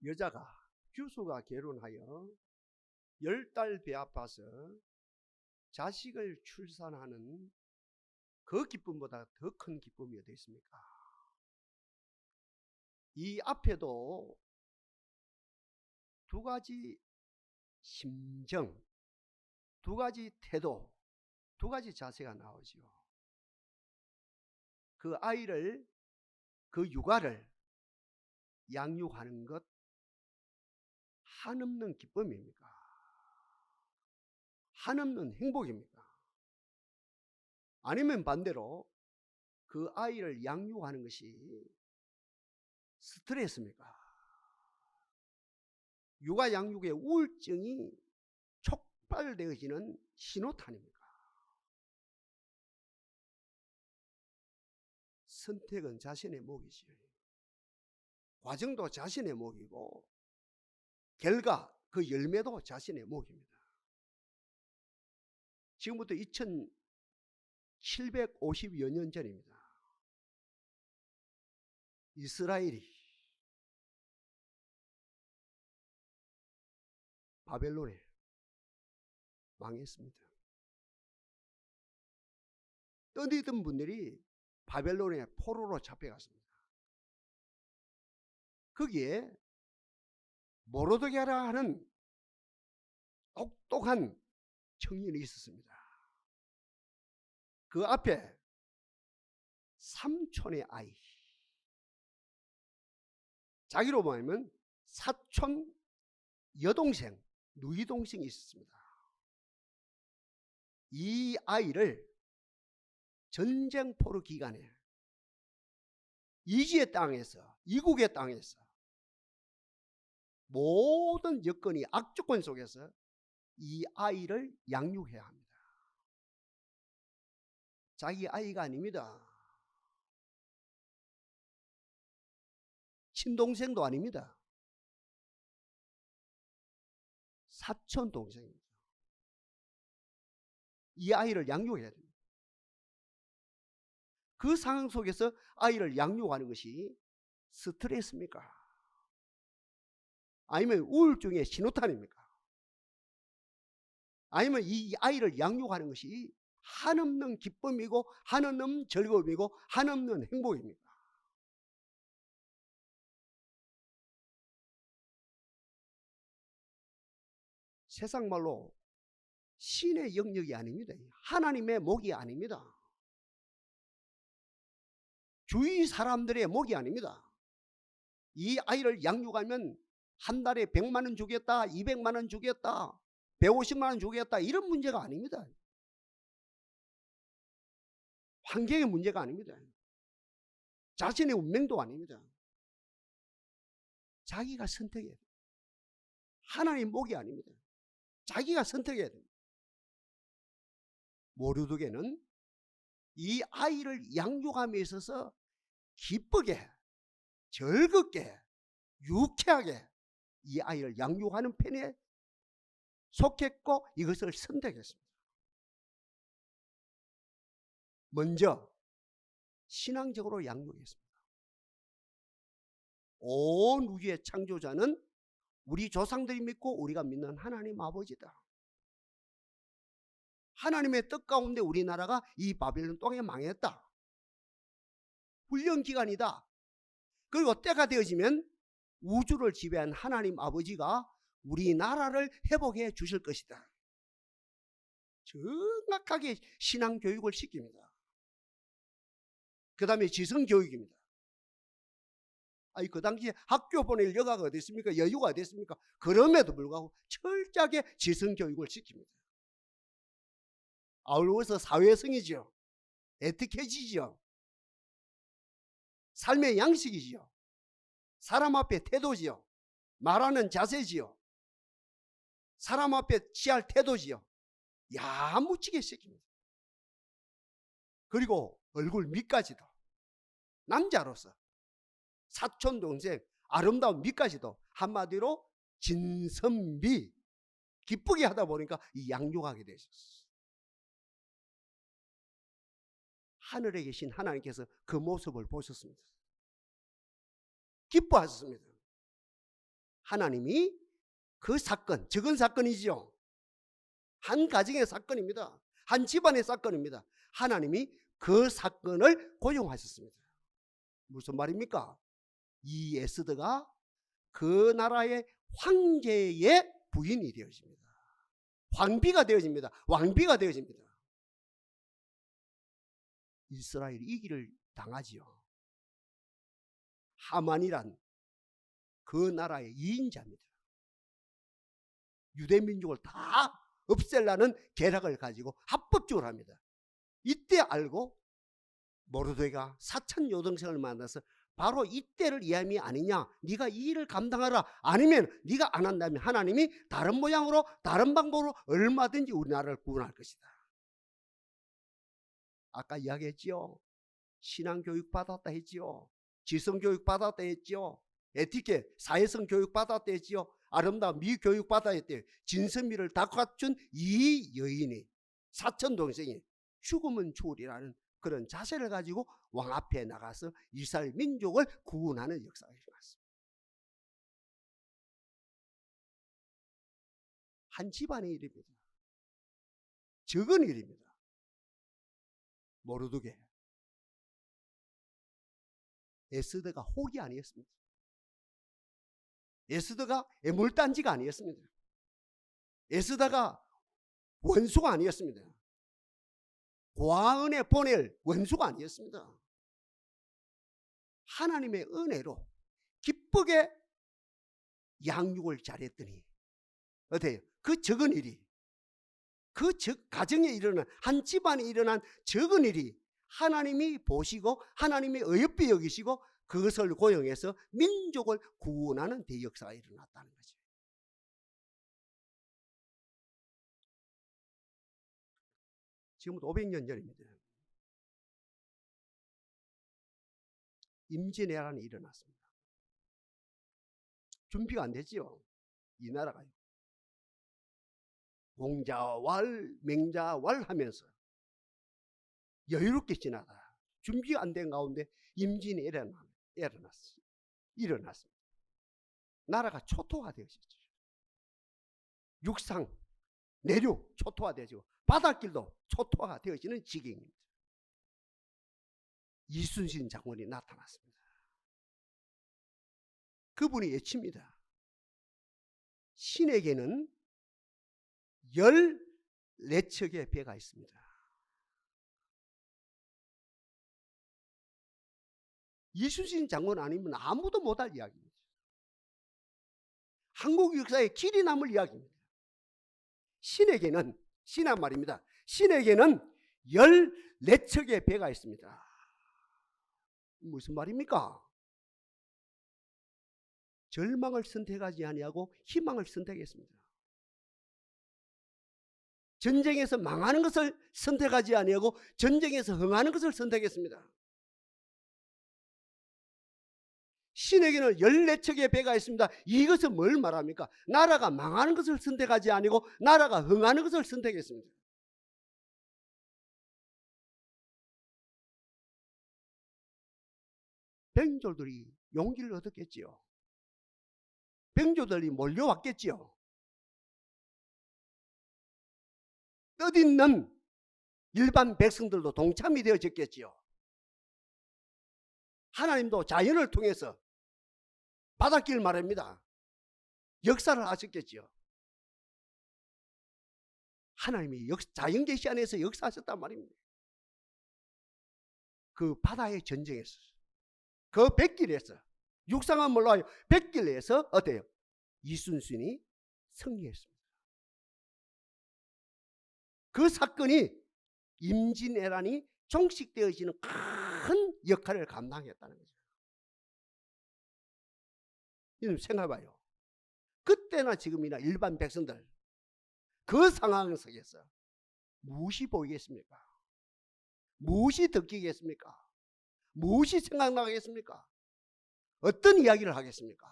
여자가 규수가 결혼하여 10달 배 아파서 자식을 출산하는 그 기쁨보다 더 큰 기쁨이 어디 있습니까? 이 앞에도 두 가지 심정, 두 가지 태도, 두 가지 자세가 나오죠. 그 아이를, 그 육아를 양육하는 것 한없는 기쁨입니까? 한없는 행복입니까? 아니면 반대로 그 아이를 양육하는 것이 스트레스입니까? 육아 양육의 우울증이 촉발되어지는 신호탄입니까? 선택은 자신의 몫이지요. 과정도 자신의 몫이고 결과, 그 열매도 자신의 몫입니다. 지금부터 2750여 년 전입니다. 이스라엘이 바벨론에 망했습니다. 떠들던 분들이 바벨론의 포로로 잡혀갔습니다. 거기에 모르드게라 하는 똑똑한 청년이 있었습니다. 그 앞에 삼촌의 아이, 자기로 말하면 사촌 여동생, 누이동생이 있었습니다. 이 아이를 전쟁포로 기간에 이지의 땅에서, 이국의 땅에서 모든 여건이 악조건 속에서 이 아이를 양육해야 합니다. 자기 아이가 아닙니다. 친동생도 아닙니다. 사촌 동생입니다. 이 아이를 양육해야 됩니다. 그 상황 속에서 아이를 양육하는 것이 스트레스입니까? 아니면 우울증의 신호탄입니까? 아니면 이 아이를 양육하는 것이 한없는 기쁨이고 한없는 즐거움이고 한없는 행복입니까? 세상 말로 신의 영역이 아닙니다. 하나님의 몫이 아닙니다. 주위 사람들의 몫이 아닙니다. 이 아이를 양육하면 한 달에 100만 원 주겠다, 200만 원 주겠다, 150만 원 주겠다, 이런 문제가 아닙니다. 환경의 문제가 아닙니다. 자신의 운명도 아닙니다. 자기가 선택해야 돼요. 하나님 몫이 아닙니다. 자기가 선택해야 됩니다. 모르드게는 이 아이를 양육함에 있어서 기쁘게, 즐겁게, 유쾌하게 이 아이를 양육하는 편에 속했고 이것을 선택했습니다. 먼저 신앙적으로 양육했습니다. 온 우주의 창조자는 우리 조상들이 믿고 우리가 믿는 하나님 아버지다. 하나님의 뜻 가운데 우리나라가 이 바벨론 땅에 망했다. 훈련 기간이다. 그리고 때가 되어지면 우주를 지배한 하나님 아버지가 우리나라를 회복해 주실 것이다. 정확하게 신앙 교육을 시킵니다. 그 다음에 지성 교육입니다. 아니, 그 당시에 학교 보낼 여가가 어디 있습니까? 여유가 어디 있습니까? 그럼에도 불구하고 철저하게 지성 교육을 시킵니다. 아울러서 사회성이죠. 에티켓이죠. 삶의 양식이지요. 사람 앞에 태도지요. 말하는 자세지요. 사람 앞에 취할 태도지요. 야무지게 시킵니다. 그리고 얼굴 밑까지도 남자로서 사촌 동생 아름다운 밑까지도 한마디로 진선미 기쁘게 하다 보니까 이 양육하게 되셨어요. 하늘에 계신 하나님께서 그 모습을 보셨습니다. 기뻐하셨습니다. 하나님이 그 사건, 적은 사건이죠. 한 가정의 사건입니다. 한 집안의 사건입니다. 하나님이 그 사건을 고용하셨습니다. 무슨 말입니까? 이 에스더가 그 나라의 황제의 부인이 되어집니다. 황비가 되어집니다. 왕비가 되어집니다. 이스라엘이 이기를 당하지요. 하만이란 그 나라의 2인자입니다. 유대 민족을 다 없애려는 계략을 가지고 합법적으로 합니다. 이때 알고 모르드게가 사천 여동생을 만나서 바로 이때를 이함이 아니냐, 네가 이 일을 감당하라, 아니면 네가 안 한다면 하나님이 다른 모양으로 다른 방법으로 얼마든지 우리나라를 구원할 것이다. 아까 이야기했지요. 신앙교육 받았다 했지요. 지성교육 받았다 했지요. 에티켓, 사회성 교육 받았다 했지요. 아름다운 미 교육 받아야 했대요. 진선미를 다 갖춘 이 여인이, 사천 동생이 죽으면 죽으리라는 그런 자세를 가지고 왕 앞에 나가서 이스라엘 민족을 구원하는 역사가 일어났습니다. 한 집안의 일입니다. 적은 일입니다. 모르드게, 에스더가 혹이 아니었습니다. 에스더가 애물단지가 아니었습니다. 에스더가 원수가 아니었습니다. 고아은에 보낼 원수가 아니었습니다. 하나님의 은혜로 기쁘게 양육을 잘했더니 어때요? 그 적은 일이, 그 가정에 일어난, 한 집안에 일어난 적은 일이 하나님이 보시고 하나님이 어여삐 여기시고 그것을 고용해서 민족을 구원하는 대역사가 일어났다는 거죠. 지금부터 500년 전입니다. 임진왜란이 일어났습니다. 준비가 안 됐지요. 이 나라가요. 공자왈 맹자왈 하면서 여유롭게 지나다 준비가 안 된 가운데 임진왜란이 일어났습니다. 나라가 초토화되어졌죠. 육상, 내륙 초토화되어지고 바닷길도 초토화가 되어지는 지경입니다. 이순신 장군이 나타났습니다. 그분이 외칩니다. 신에게는 14척의 배가 있습니다. 이순신 장군 아니면 아무도 못할 이야기입니다. 한국 역사에 길이 남을 이야기입니다. 신에게는, 신한 말입니다. 신에게는 14척의 배가 있습니다. 무슨 말입니까? 절망을 선택하지 아니하고 희망을 선택했습니다. 전쟁에서 망하는 것을 선택하지 아니하고 전쟁에서 흥하는 것을 선택했습니다. 신에게는 14척의 배가 있습니다. 이것은 뭘 말합니까? 나라가 망하는 것을 선택하지 아니고 나라가 흥하는 것을 선택했습니다. 병졸들이 용기를 얻었겠지요. 병졸들이 몰려왔겠지요. 뜻있는 일반 백성들도 동참이 되어졌겠지요. 하나님도 자연을 통해서 바닷길 말입니다. 역사를 하셨겠지요. 하나님이 자연 계시 안에서 역사하셨단 말입니다. 그 바다의 전쟁에서, 그 백길에서, 육상은 몰라요. 백길에서 어때요? 이순신이 승리했습니다. 그 사건이 임진왜란이 종식되어지는 큰 역할을 감당했다는 거죠. 여러분 생각해봐요. 그때나 지금이나 일반 백성들 그 상황 속에서 무엇이 보이겠습니까? 무엇이 듣기겠습니까? 무엇이 생각나겠습니까? 어떤 이야기를 하겠습니까?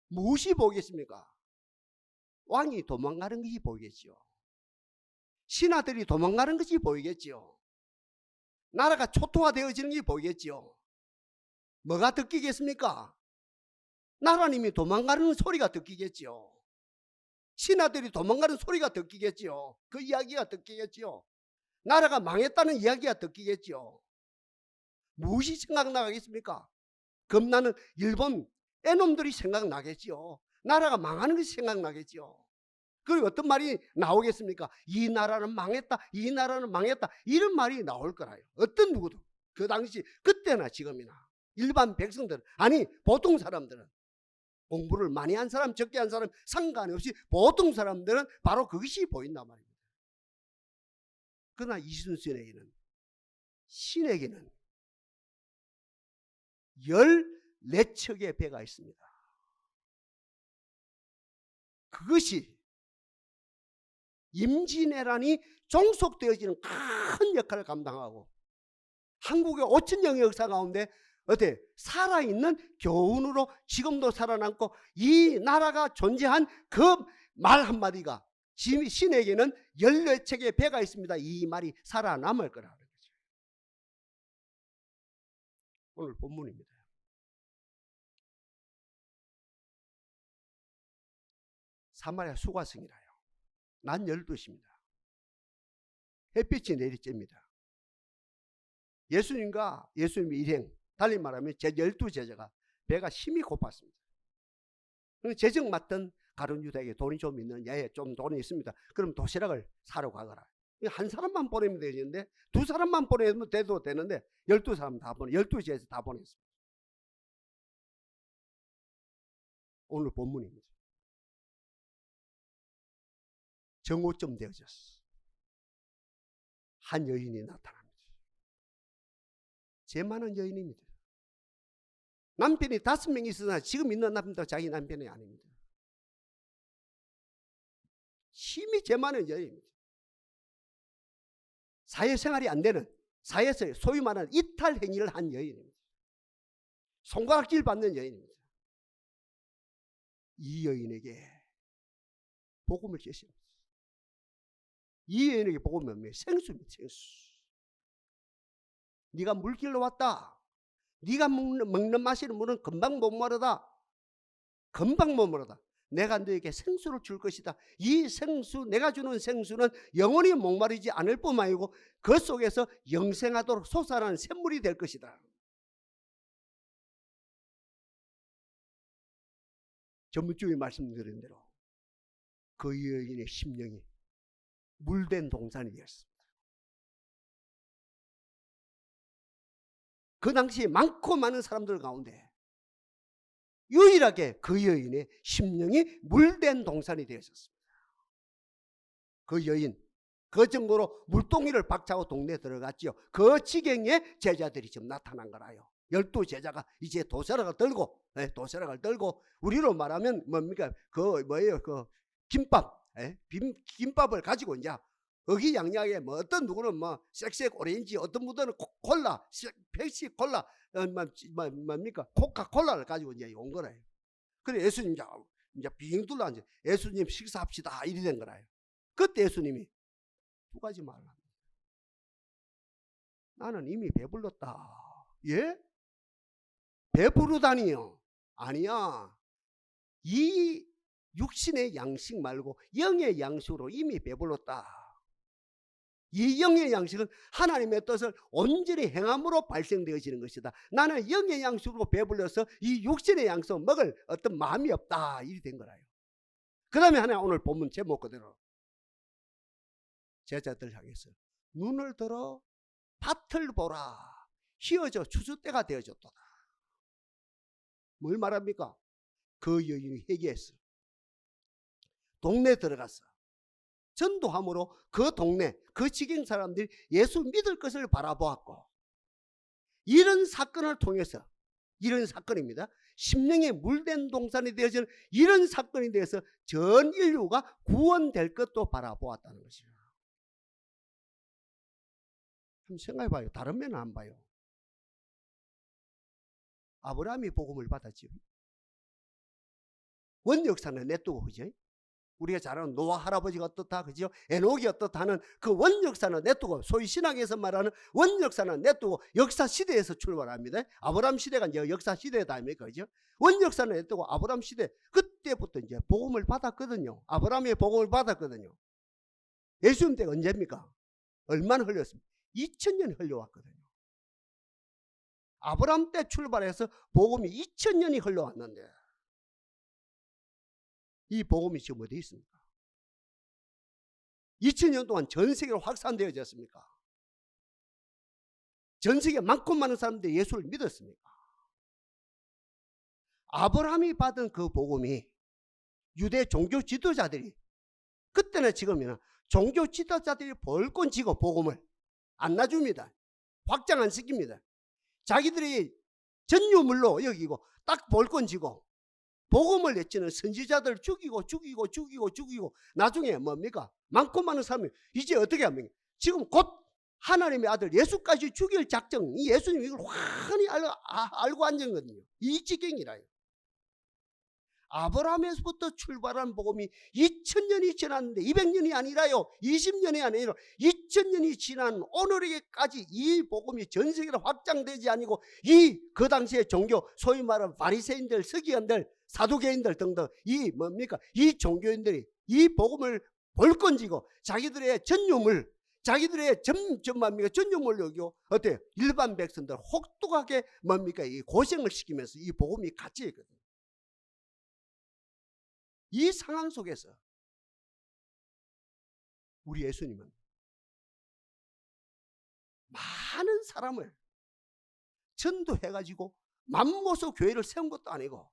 무엇이 보이겠습니까? 왕이 도망가는 것이 보이겠지요. 신하들이 도망가는 것이 보이겠지요. 나라가 초토화되어지는 게 보이겠지요. 뭐가 듣기겠습니까? 나라님이 도망가는 소리가 듣기겠지요. 신하들이 도망가는 소리가 듣기겠지요. 그 이야기가 듣기겠지요. 나라가 망했다는 이야기가 듣기겠지요. 무엇이 생각나겠습니까? 겁나는 일본 애놈들이 생각나겠지요. 나라가 망하는 것이 생각나겠지요. 그리고 어떤 말이 나오겠습니까? 이 나라는 망했다, 이 나라는 망했다, 이런 말이 나올 거라요. 어떤 누구도 그 당시 그때나 지금이나 일반 백성들은, 아니 보통 사람들은, 공부를 많이 한 사람 적게 한 사람 상관없이 보통 사람들은 바로 그것이 보인단 말입니다. 그러나 이순신에게는, 신에게는 14척의 배가 있습니다. 그것이 임진왜란이 종속되어지는 큰 역할을 감당하고 한국의 5천년의 역사 가운데 어때? 살아있는 교훈으로 지금도 살아남고 이 나라가 존재한 그 말 한마디가 신에게는 14척의 배가 있습니다. 이 말이 살아남을 거라는 거죠. 오늘 본문입니다. 사마리아 수가성이라요. 낮 12시입니다. 햇빛이 내리쬐입니다. 예수님과 예수님의 일행, 달리 말하면 제 12제자가 배가 힘이 고팠습니다. 재정 맡던 가룟 유다에게 돈이 좀 있는, 좀 돈이 있습니다. 그럼 도시락을 사러 가거라. 한 사람만 보내면 되는데, 두 사람만 보내면 돼도 되는데 12사람 다 12제자 다 보냈습니다. 오늘 본문입니다. 정오쯤 되어졌어. 한 여인이 나타납니다. 죄 많은 여인입니다. 남편이 5명 있으나 지금 있는 남편도 자기 남편이 아닙니다. 심히 죄 많은 여인입니다. 사회생활이 안 되는, 사회에서 소위 말하는 이탈 행위를 한 여인입니다. 손가락질 받는 여인입니다. 이 여인에게 복음을 주십니다. 이 여인에게 복음은 뭐예요? 생수입니다. 생수. 네가 물길로 왔다. 네가 먹는 마시는 물은 금방 못 마르다. 금방 못 마르다. 내가 너에게 생수를 줄 것이다. 이 생수, 내가 주는 생수는 영원히 목마르지 않을 뿐만 아니고 그 속에서 영생하도록 솟아나는 샘물이 될 것이다. 전문주에 말씀드린 대로 그 여인의 심령이 물된 동산이 되었습니다. 그 당시에 많고 많은 사람들 가운데 유일하게 그 여인의 심령이 물된 동산이 되었습니다. 그 여인, 그 정도로 물동이를 박차고 동네에 들어갔지요. 그 지경에 제자들이 지금 나타난 거라요. 12제자가 이제 도시락을 들고, 우리로 말하면 뭡니까? 그 뭐예요? 그 김밥, 김밥을 가지고 이제 어기양양에 뭐 어떤 누구는 뭐 섹색 오렌지, 어떤 분들은 콜라, 펩시 콜라, 뭡니까? 코카콜라를 가지고 이제 온 거라요. 그래 예수님 이제 빙 둘러 앉아 예수님 식사합시다 이리 된 거라요. 그때 예수님이 두 가지 말을 합니다. 나는 이미 배불렀다. 예? 배부르다니요? 아니야. 이 육신의 양식 말고 영의 양식으로 이미 배불렀다. 이 영의 양식은 하나님의 뜻을 온전히 행함으로 발생되어지는 것이다. 나는 영의 양식으로 배불러서 이 육신의 양식을 먹을 어떤 마음이 없다. 이리 된 거라요. 그 다음에 하나 오늘 본문 제목 그대로 제자들 향해서 눈을 들어 밭을 보라. 휘어져 추수 때가 되어졌도다. 뭘 말합니까? 그 여인이 회개했어. 동네에 들어갔어. 전도함으로 그 동네, 그 지경 사람들이 예수 믿을 것을 바라보았고, 이런 사건을 통해서, 이런 사건입니다. 심령에 물된 동산이 되어지는 이런 사건에 대해서 전 인류가 구원될 것도 바라보았다는 것이죠. 한번 생각해봐요. 다른 면은 안 봐요. 아브라함이 복음을 받았죠. 원역사는 냅두고, 그죠? 우리가 잘 아는 노아 할아버지가 어떻다, 그죠? 에녹이 어떻다는 그 원역사는 냅두고, 소위 신학에서 말하는 원역사는 냅두고 역사 시대에서 출발합니다. 아브라함 시대가 이제 역사 시대다 아닙니까, 그죠? 원역사는 냅두고 아브라함 시대, 그때부터 이제 복음을 받았거든요. 아브라함의 복음을 받았거든요. 예수님 때가 언제입니까? 얼마나 흘렸습니까? 2000년이 흘러왔거든요. 아브라함 때 출발해서 복음이 2000년이 흘러왔는데, 이 복음이 지금 어디 있습니까? 2000년 동안 전 세계로 확산되어졌습니까? 전 세계 많고 많은 사람들이 예수를 믿었습니까? 아브라함이 받은 그 복음이 유대 종교 지도자들이, 그때나 지금이나 종교 지도자들이 벌건 지고 복음을 안 놔줍니다. 확장 안 시킵니다. 자기들이 전유물로 여기고 딱 벌건 지고 복음을 내치는 선지자들 죽이고 나중에 뭡니까? 많고 많은 사람이 이제 어떻게 합니까? 지금 곧 하나님의 아들 예수까지 죽일 작정, 이 예수님이 이걸 환히 알고 앉은거든요. 이 지경이라요. 아브라함에서부터 출발한 복음이 2000년이 지났는데, 200년이 아니라요, 20년이 아니라 2000년이 지난 오늘에까지 이 복음이 전 세계로 확장되지 아니고, 그 당시의 종교, 소위 말하는 바리새인들, 서기관들, 사두개인들 등등, 이 뭡니까? 이 종교인들이 이 복음을 벌건지고 자기들의 전유물, 자기들의 전유물로 여기고, 어때요? 일반 백성들 혹독하게 뭡니까? 이 고생을 시키면서 이 복음이 같이 있거든요. 이 상황 속에서 우리 예수님은 많은 사람을 전도해가지고 맘모서 교회를 세운 것도 아니고,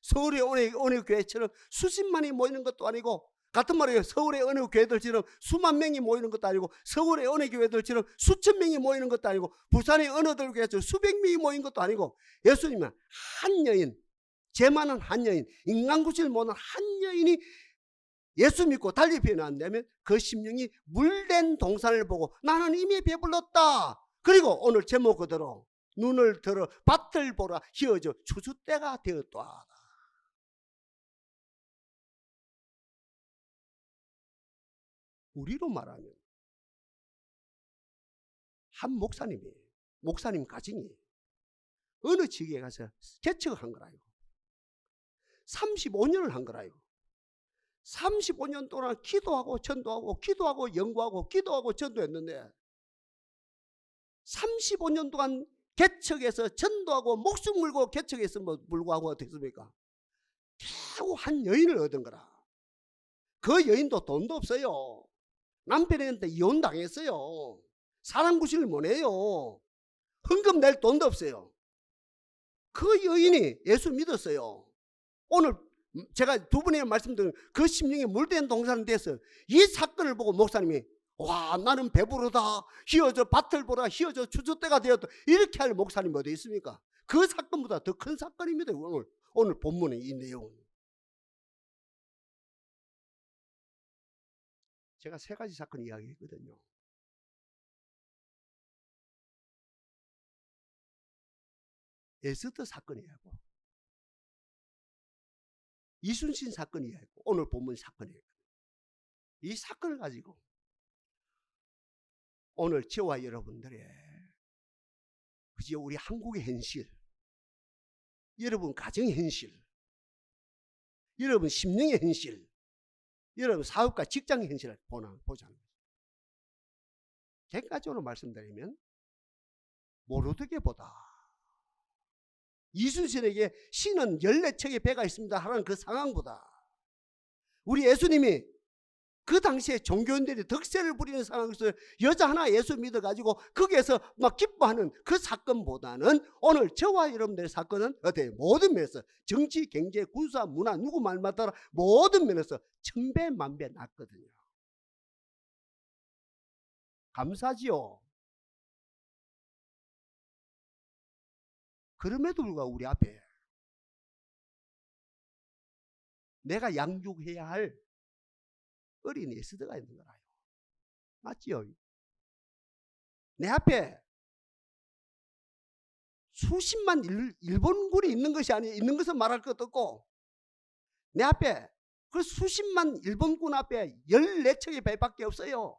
서울의 어느 교회처럼 수십만이 모이는 것도 아니고, 같은 말이에요. 서울의 어느 교회들처럼 수만 명이 모이는 것도 아니고, 서울의 어느 교회들처럼 수천 명이 모이는 것도 아니고, 부산의 어느 교회처럼 수백 명이 모인 것도 아니고, 예수님은 한 여인, 죄 많은 한 여인, 인간구실 못한 한 여인이 예수 믿고 달리 변화한다면 그 심령이 물된 동산을 보고 나는 이미 배불렀다. 그리고 오늘 제목 그대로 눈을 들어 밭을 보라 희어져 추수 때가 되었다. 우리로 말하면 한 목사님 가정이 어느 지역에 가서 개척을 한 거라요. 35년을 한 거라요. 35년 동안 기도하고 전도하고 기도하고 연구하고 기도하고 전도했는데, 35년 동안 개척해서 전도하고 목숨 걸고 개척해서 불구하고 어떻습니까? 겨우 한 여인을 얻은 거라. 그 여인도 돈도 없어요. 남편한테 이혼당했어요. 사랑 구실을 못해요. 헌금 낼 돈도 없어요. 그 여인이 예수 믿었어요. 오늘 제가 두 번에 말씀드린 그 심령이 물된 동산은 됐어요. 이 사건을 보고 목사님이 와 나는 배부르다, 희어져 밭을 보라, 희어져 추수 때가 되었다, 이렇게 할 목사님 어디 있습니까? 그 사건보다 더 큰 사건입니다. 오늘 본문의 이 내용은. 제가 세 가지 사건 이야기했거든요. 에스더 사건이에요. 이순신 사건이에요. 오늘 본문 사건이에요. 이 사건을 가지고 오늘 저와 여러분들의, 그죠? 우리 한국의 현실, 여러분 가정의 현실, 여러분 심령의 현실, 여러분 사업과 직장의 현실을 보자는 거죠. 객관적으로 말씀드리면 모르드게보다 이순신에게 신은 14척의 배가 있습니다 하는 그 상황보다, 우리 예수님이 그 당시에 종교인들이 덕세를 부리는 상황에서 여자 하나 예수 믿어가지고 거기에서 막 기뻐하는 그 사건보다는 오늘 저와 여러분들의 사건은 어때요? 모든 면에서 정치, 경제, 군사, 문화, 누구 말만 따라 모든 면에서 천배 만배 낫거든요. 감사지요. 그럼에도 불구하고 우리 앞에 내가 양육해야 할 어린 에스더가 있는 거라요. 맞지요? 내 앞에 수십만 일본군이 있는 것이 아니에요. 있는 것은 말할 것도 없고, 내 앞에 그 수십만 일본군 앞에 14척의 배밖에 없어요.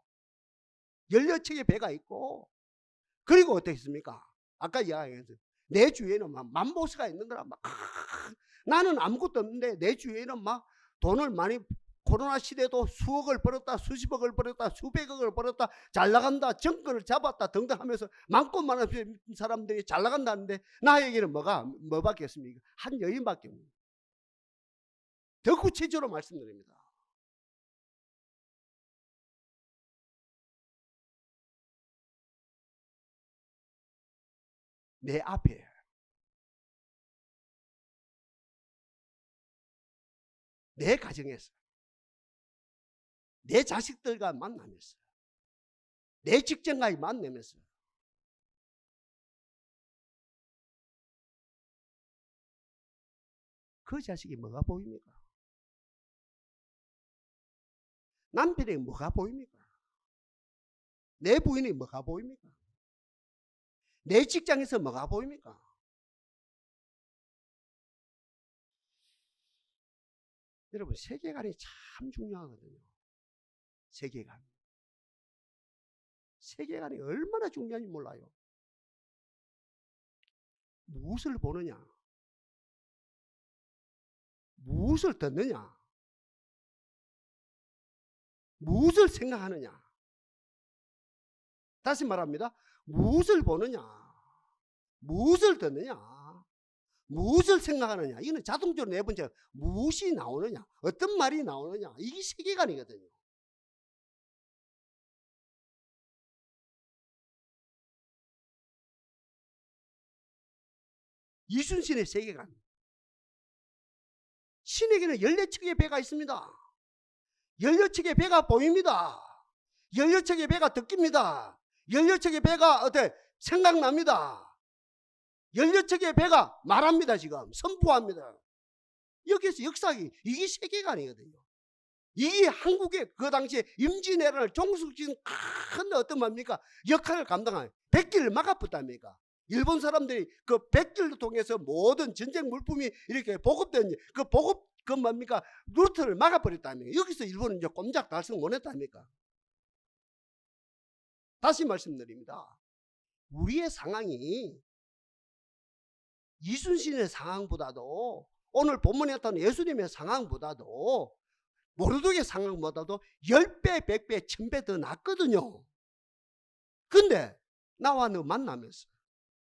14척의 배가 있고, 그리고 어떻겠습니까? 아까 이야기했어요. 내 주위에는 막 만보스가 있는 거라. 막 나는 아무것도 없는데 내 주위에는 막 돈을 많이, 코로나 시대도 수억을 벌었다, 수십억을 벌었다, 수백억을 벌었다, 잘 나간다, 정권을 잡았다 등등 하면서 많고 많은 사람들이 잘 나간다는데 나에게는 뭐밖에 없습니까? 한 여인밖에 없습니다. 더 구체적으로 말씀드립니다. 내 앞에 내 가정에서 내 자식들과 만나면서 내 직장과의 만나면서 그 자식이 뭐가 보입니까? 남편이 뭐가 보입니까? 내 부인이 뭐가 보입니까? 내 직장에서 뭐가 보입니까? 여러분, 세계관이 참 중요하거든요. 세계관. 세계관이 얼마나 중요한지 몰라요. 무엇을 보느냐? 무엇을 듣느냐? 무엇을 생각하느냐? 다시 말합니다. 무엇을 보느냐? 무엇을 듣느냐? 무엇을 생각하느냐? 이거는 자동적으로 네 번째, 무엇이 나오느냐? 어떤 말이 나오느냐? 이게 세계관이거든요. 이순신의 세계관. 신에게는 14척의 배가 있습니다. 14척의 배가 보입니다. 14척의 배가 듣깁니다. 14척의 배가 생각납니다. 14척의 배가 말합니다. 지금 선포합니다. 여기서 역사기, 이게 세계관이거든요. 이게 한국의 그 당시에 임진왜란을 종속시킨 큰 어떤 뭡니까? 역할을 감당한 백기를 막아붙답니까? 일본 사람들이 그 백기를 통해서 모든 전쟁 물품이 이렇게 보급된 그 보급 그 뭡니까? 루트를 막아버렸다니까. 여기서 일본은 이제 꼼짝 달성 못했다니까. 다시 말씀드립니다. 우리의 상황이 이순신의 상황보다도 오늘 본문에 나타난 예수님의 상황보다도 모르드게의 상황보다도 10배, 100배, 1000배 더 낫거든요. 근데 나와 너 만나면서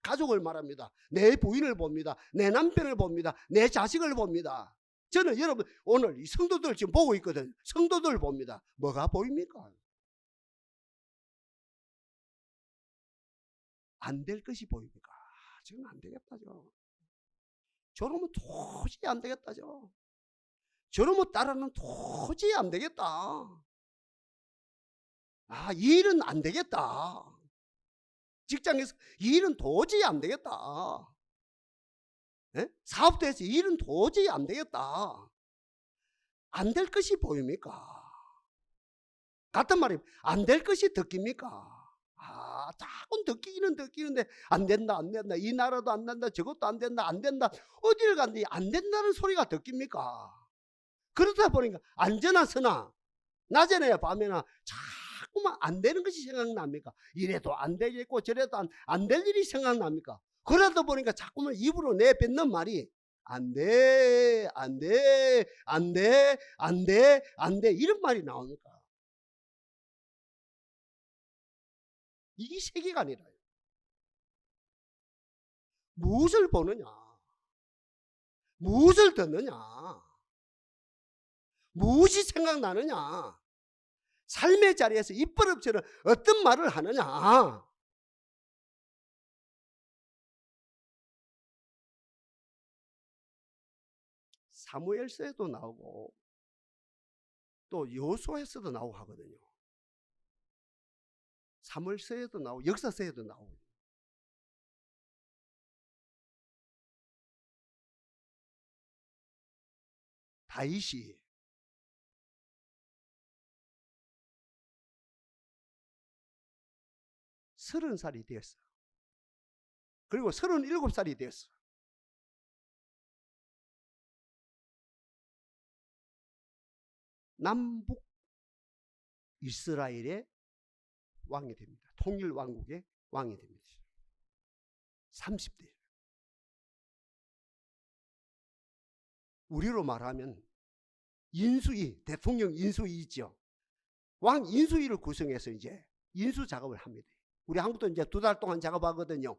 가족을 말합니다. 내 부인을 봅니다. 내 남편을 봅니다. 내 자식을 봅니다. 저는 여러분 오늘 이 성도들 지금 보고 있거든요. 성도들 봅니다. 뭐가 보입니까? 안 될 것이 보입니까? 저는 안 되겠다죠. 저러면 도저히 안 되겠다죠. 저러면 따라는 도저히 안 되겠다. 아, 이 일은 안 되겠다. 직장에서 이 일은 도저히 안 되겠다. 예? 사업대에서 이 일은 도저히 안 되겠다. 안 될 것이 보입니까? 같은 말이 안 될 것이 듣깁니까? 아, 자꾸 듣기는데 안 된다, 안 된다. 이 나라도 안 된다, 저것도 안 된다, 안 된다. 어디를 간디 안 된다는 소리가 듣깁니까? 그러다 보니까 안전한 서나 낮에나 밤에나 자꾸만 안 되는 것이 생각납니까? 이래도 안 되겠고 저래도 안 될 일이 생각납니까? 그러다 보니까 자꾸만 입으로 내뱉는 말이 안 돼, 안 돼, 안 돼, 안 돼, 안 돼 이런 말이 나옵니까? 이게 세계관이라요. 무엇을 보느냐? 무엇을 듣느냐? 무엇이 생각나느냐? 삶의 자리에서 입버릇처럼 어떤 말을 하느냐? 사무엘서에도 나오고 또 여호수아에서도 나오고 하거든요. 사무엘서에도 나오고 역사서에도 나오고. 다윗이 30살이 되었어. 그리고 37살이 되었어. 남북 이스라엘의 왕이 됩니다. 통일 왕국의 왕이 됩니다. 30대. 우리로 말하면 인수위, 대통령 인수위 있죠. 왕 인수위를 구성해서 이제 인수 작업을 합니다. 우리 한국도 이제 2달 동안 작업하거든요.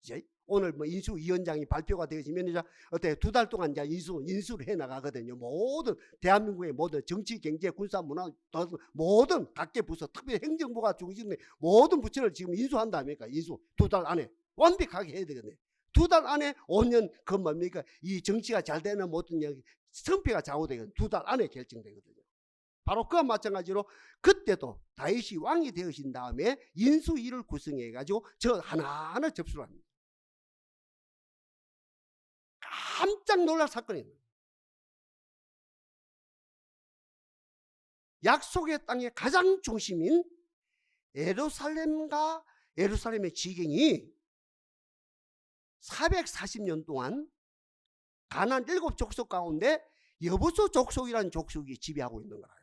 이제 오늘 뭐 인수위원장이 발표가 되어지면 이제 어때 2달 동안 이제 인수를 해 나가거든요. 모든 대한민국의 모든 정치, 경제, 군사, 문화 모든 각계 부서, 특별히 행정부가 중심의 모든 부처를 지금 인수한다 아닙니까? 인수 2달 안에 완벽하게 해야 되거든요. 2달 안에 5년 그 뭡니까? 이 정치가 잘 되는 모든 성패가 좌우되거든요. 2달 안에 결정되거든요. 바로 그와 마찬가지로 그때도 다윗이 왕이 되어진 다음에 인수위를 구성해 가지고 저 하나하나 접수를 합니다. 깜짝 놀랄 사건이에요. 약속의 땅의 가장 중심인 예루살렘과 예루살렘의 지경이 440년 동안 가나안 7족속 가운데 여부수 족속이라는 족속이 지배하고 있는 거예요.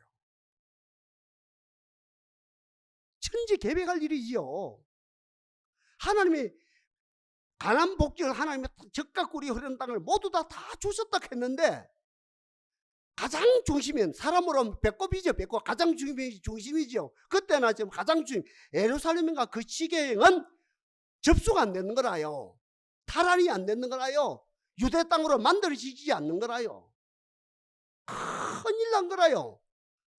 천지개벽할 일이지요. 하나님이 가나안 복지를 하나님의 적과 꿀이 흐르는 땅을 모두 다 주셨다 했는데 가장 중심인 사람으로 배꼽이죠. 배꼽 가장 중심이죠. 그때나 지금 가장 중심 예루살렘과 그 지경은 접수가 안 되는 거라요. 탈환이 안 되는 거라요. 유대 땅으로 만들어지지 않는 거라요. 큰일 난 거라요.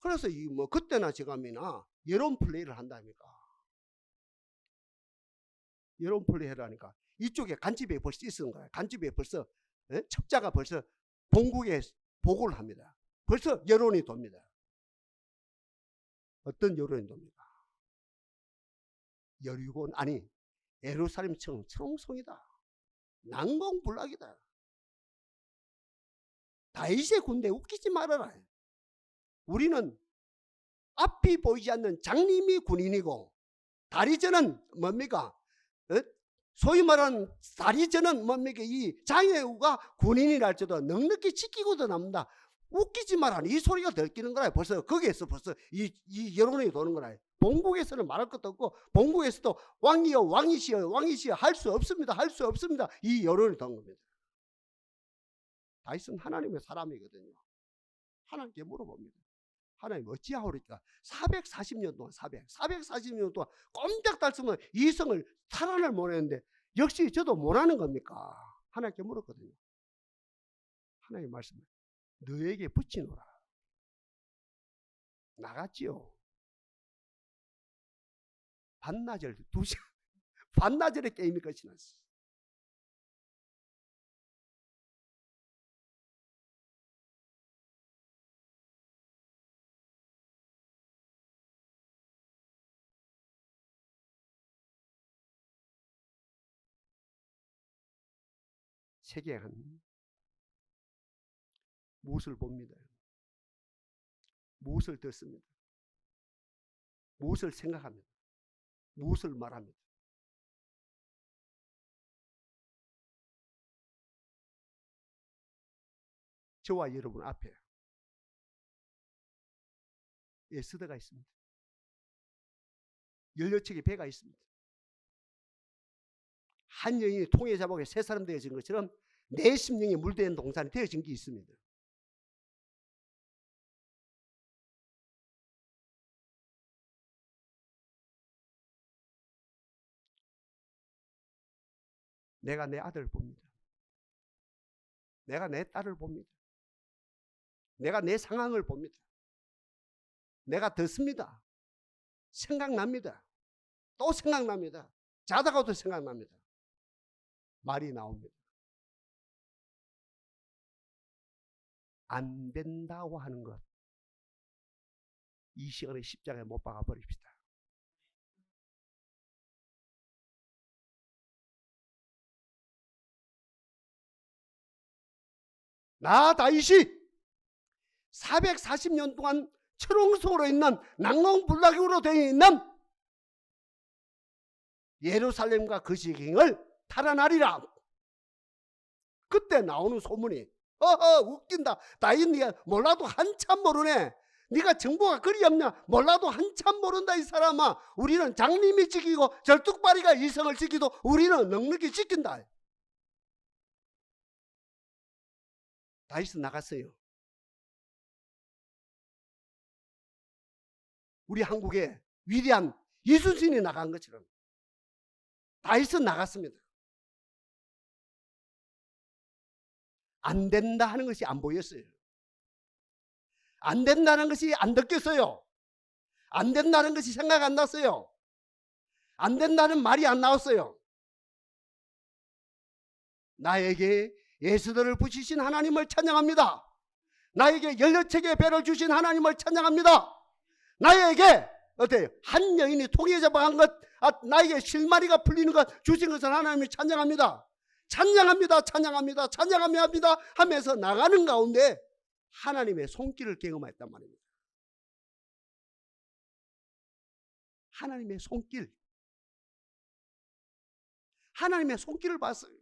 그래서 이 뭐 그때나 지금이나 여론 플레이를 한다니까. 여론 플레이를 하니까 이쪽에 간첩이 벌써 있는 거예요. 간첩이 벌써 첩자가 벌써 본국에 보고를 합니다. 벌써 여론이 돕니다. 어떤 여론이 돕니까? 여리고는 아니 예루살렘처럼 청송이다. 난공불락이다. 다윗의 군대 웃기지 말아라. 우리는 앞이 보이지 않는 장님이 군인이고 다리저는 뭡니까? 소위 말하는 다리저는 뭡니까? 이 장애우가 군인이랄지도 넉넉히 지키고도 남는다. 웃기지 마라. 이 소리가 들키는 거라. 벌써 거기에서 벌써 이 여론이 도는 거라. 본국에서는 말할 것도 없고 본국에서도 왕이여 왕이시여 왕이시여 할 수 없습니다. 할 수 없습니다. 이 여론이 도는 겁니다. 다윗은 하나님의 사람이거든요. 하나님께 물어봅니다. 하나님 어찌하오리까? 440년 동안 440년 동안 꼼짝달싹 이성을 탈환을 못했는데 역시 저도 못하는 겁니까? 하나님께 물었거든요. 하나님 말씀을 너에게 붙이노라. 나갔지요. 반나절 2시간 반나절의 게임이 끝이 났어. 세계한 무엇을 봅니다. 무엇을 듣습니다. 무엇을 생각합니다. 무엇을 말합니다. 저와 여러분 앞에 에스더가 있습니다. 연료책의 배가 있습니다. 한 여인이 통에 잡아서 세 사람 되어진 것처럼 내 심령에 물대는 동산이 되어진 게 있습니다. 내가 내 아들을 봅니다. 내가 내 딸을 봅니다. 내가 내 상황을 봅니다. 내가 듣습니다. 생각납니다. 또 생각납니다. 자다가도 생각납니다. 말이 나옵니다. 안 된다고 하는 것, 이 시간에 십자가에 못 박아 버립시다. 나 다윗이 440년 동안 철옹성으로 있는 난공불락으로 되어 있는 예루살렘과 그 지경을 탈환하리라. 그때 나오는 소문이 웃긴다. 다윗 네가 몰라도 한참 모르네. 네가 정보가 그리 없냐? 몰라도 한참 모른다 이 사람아. 우리는 장님이 지키고 절뚝발이가 이성을 지키도 우리는 넉넉히 지킨다. 다윗은 나갔어요. 우리 한국에 위대한 이순신이 나간 것처럼 다윗은 나갔습니다. 안 된다 하는 것이 안 보였어요. 안 된다는 것이 안 느꼈어요. 안 된다는 것이 생각 안 났어요. 안 된다는 말이 안 나왔어요. 나에게 예수들을 부치신 하나님을 찬양합니다. 나에게 16척의 배를 주신 하나님을 찬양합니다. 나에게 어때요? 한 여인이 통에 잡아간 것, 나에게 실마리가 풀리는 것 주신 것을 하나님을 찬양합니다. 찬양합니다. 찬양합니다. 찬양합니다 하면서 나가는 가운데 하나님의 손길을 경험했단 말입니다. 하나님의 손길. 하나님의 손길을 봤어요.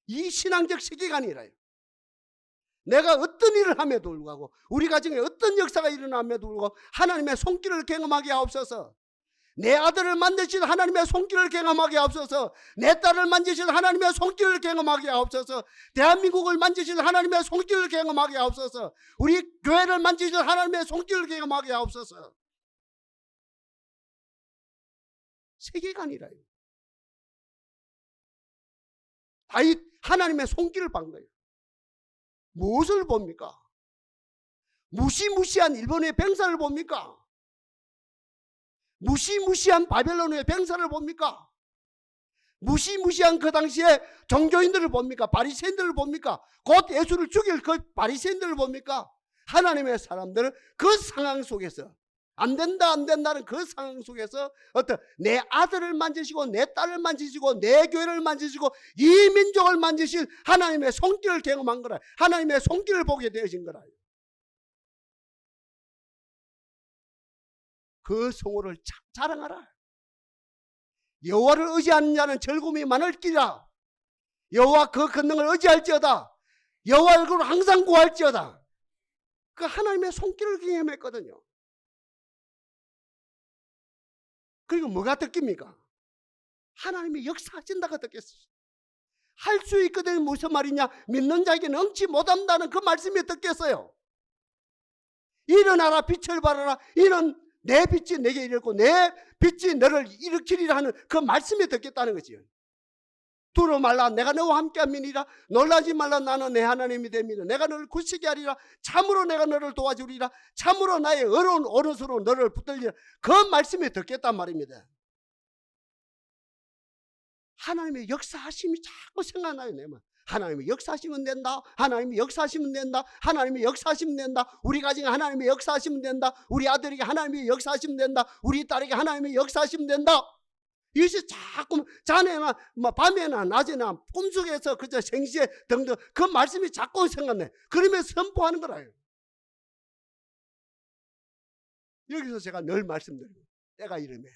이 신앙적 세계관이라요. 내가 어떤 일을 함에도 불구하고 우리 가정에 어떤 역사가 일어남에도 불구하고 하나님의 손길을 경험하게 하옵소서. 내 아들을 만드신 하나님의 손길을 경험하게 하옵소서. 내 딸을 만드신 하나님의 손길을 경험하게 하옵소서. 대한민국을 만드신 하나님의 손길을 경험하게 하옵소서. 우리 교회를 만드신 하나님의 손길을 경험하게 하옵소서. 세계관이라요. 다윗 하나님의 손길을 본 거예요. 무엇을 봅니까? 무시무시한 일본의 병사를 봅니까? 무시무시한 바벨론의 병사를 봅니까? 무시무시한 그 당시에 종교인들을 봅니까? 바리새인들을 봅니까? 곧 예수를 죽일 그 바리새인들을 봅니까? 하나님의 사람들은 그 상황 속에서 안 된다 안 된다는 그 상황 속에서 어떤 내 아들을 만지시고 내 딸을 만지시고 내 교회를 만지시고 이 민족을 만지신 하나님의 손길을 경험한 거라. 하나님의 손길을 보게 되어진 거라. 그 성호를 자랑하라. 여호와를 의지하는 자는 즐거움이 많을 기라. 여호와 그 권능을 의지할지어다. 여호와 얼굴을 항상 구할지어다. 그 하나님의 손길을 경험했거든요. 그리고 뭐가 느낍니까? 하나님이 역사하신다고 느꼈어요. 할 수 있거든. 무슨 말이냐? 믿는 자에게는 응치 못한다는 그 말씀이 듣겠어요. 일어나라 빛을 발하라. 이는 내 빛이 내게 이르고 내 빛이 너를 일으키리라 하는 그 말씀이 듣겠다는 거지요. 두려워 말라. 내가 너와 함께함이니라. 놀라지 말라. 나는 내 하나님이 됩니다. 내가 너를 굳세게 하리라. 참으로 내가 너를 도와주리라. 참으로 나의 어려운 오른손으로 너를 붙들리라. 그 말씀이 듣겠단 말입니다. 하나님의 역사하심이 자꾸 생각나요. 내 말. 하나님의 역사하시면 된다. 하나님의 역사하시면 된다. 하나님의 역사하시면 된다. 우리 가정에 하나님의 역사하시면 된다. 우리 아들에게 하나님의 역사하시면 된다. 우리 딸에게 하나님의 역사하시면 된다. 이것이 자꾸 자네나 밤에나 낮에나 꿈속에서 그저 생시에 등등 그 말씀이 자꾸 생각나요. 그러면서 선포하는 거라요. 여기서 제가 늘 말씀드립니다. 때가 이르매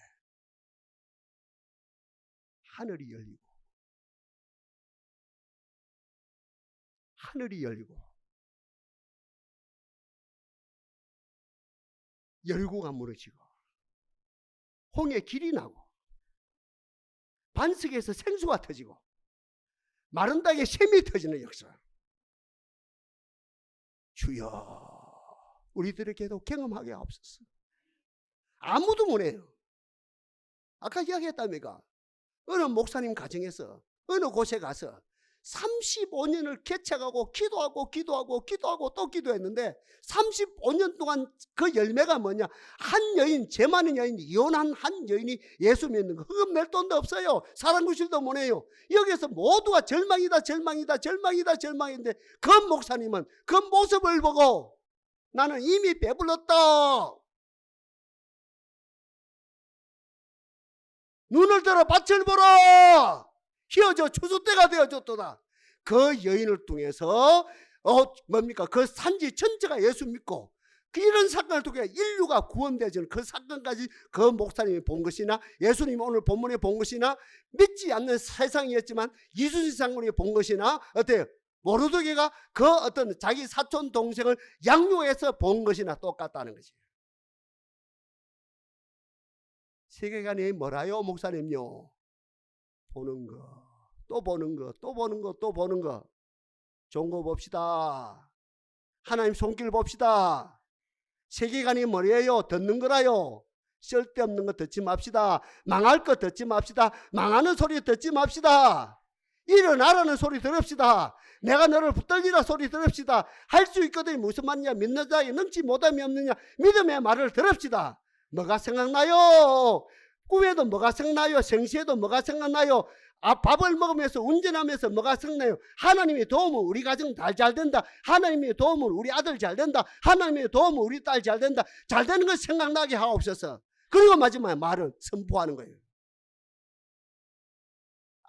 하늘이 열리고 하늘이 열리고 열고가 무너지고 홍해 길이 나고 반석에서 생수가 터지고 마른 땅에 샘이 터지는 역사. 주여 우리들에게도 경험하게 하옵소서. 아무도 못해요. 아까 이야기했답니까? 어느 목사님 가정에서 어느 곳에 가서 35년을 개척하고 기도하고 또 기도했는데 35년 동안 그 열매가 뭐냐? 한 여인, 죄 많은 여인, 이혼한 한 여인이 예수 믿는 거. 흑금 낼 돈도 없어요. 사랑구실도 못해요. 여기서 모두가 절망이다 절망인데 그 목사님은 그 모습을 보고 나는 이미 배불렀다. 눈을 들어 밭을 보라. 휘어져 추수 때가 되어졌도다. 그 여인을 통해서 뭡니까? 그 산지 전체가 예수 믿고 이런 사건을 통해 인류가 구원되어지는 그 사건까지 그 목사님이 본 것이나 예수님이 오늘 본문에 본 것이나 믿지 않는 세상이었지만 이순신 장군이 본 것이나 어때요? 모르드게가 그 어떤 자기 사촌 동생을 양육해서 본 것이나 똑같다는 거지. 세계관이 뭐라요, 목사님요? 보는 거, 또 보는 거, 또 보는 거, 또 보는 거. 좋은 거 봅시다. 하나님 손길 봅시다. 세계관이 뭐예요? 듣는 거라요. 쓸데없는 거 듣지 맙시다. 망할 거 듣지 맙시다. 망하는 소리 듣지 맙시다. 일어나라는 소리 들읍시다. 내가 너를 붙들리라 소리 들읍시다. 할 수 있거든. 무슨 말이냐? 믿는 자에 능치 못함이 없느냐? 믿음의 말을 들읍시다. 뭐가 생각나요? 꿈에도 뭐가 생각나요? 생시에도 뭐가 생각나요? 밥을 먹으면서 운전하면서 뭐가 생각나요? 하나님의 도움은 우리 가정 잘 된다. 하나님의 도움은 우리 아들 잘 된다. 하나님의 도움은 우리 딸 잘 된다. 잘 되는 거 생각나게 하옵소서. 그리고 마지막에 말은 선포하는 거예요.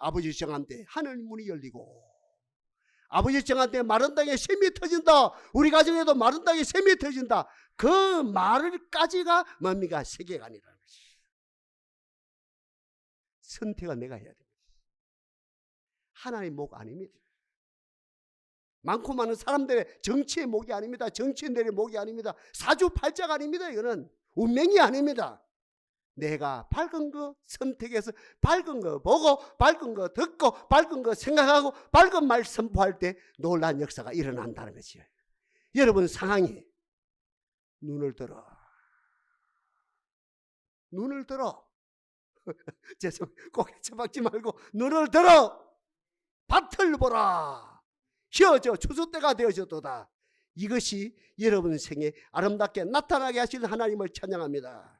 아버지 정한 때 하늘 문이 열리고, 아버지 정한 때 마른 땅에 샘이 터진다. 우리 가정에도 마른 땅에 샘이 터진다. 그 말을까지가 뭡니까? 세계관이라는 것이. 선택은 내가 해야 됩니다. 하나님의 목 아닙니다. 많고 많은 사람들의 정치의 목이 아닙니다. 정치인들의 목이 아닙니다. 사주팔자가 아닙니다. 이거는 운명이 아닙니다. 내가 밝은 거 선택해서 밝은 거 보고 밝은 거 듣고 밝은 거 생각하고 밝은 말 선포할 때 놀라운 역사가 일어난다는 것이에요. 여러분 상황이 눈을 들어. 눈을 들어. 죄송해요. 고개 쳐박지 말고 눈을 들어. 밭을 보라. 휘어져 추수 때가 되어졌도다. 이것이 여러분 생에 아름답게 나타나게 하실 하나님을 찬양합니다.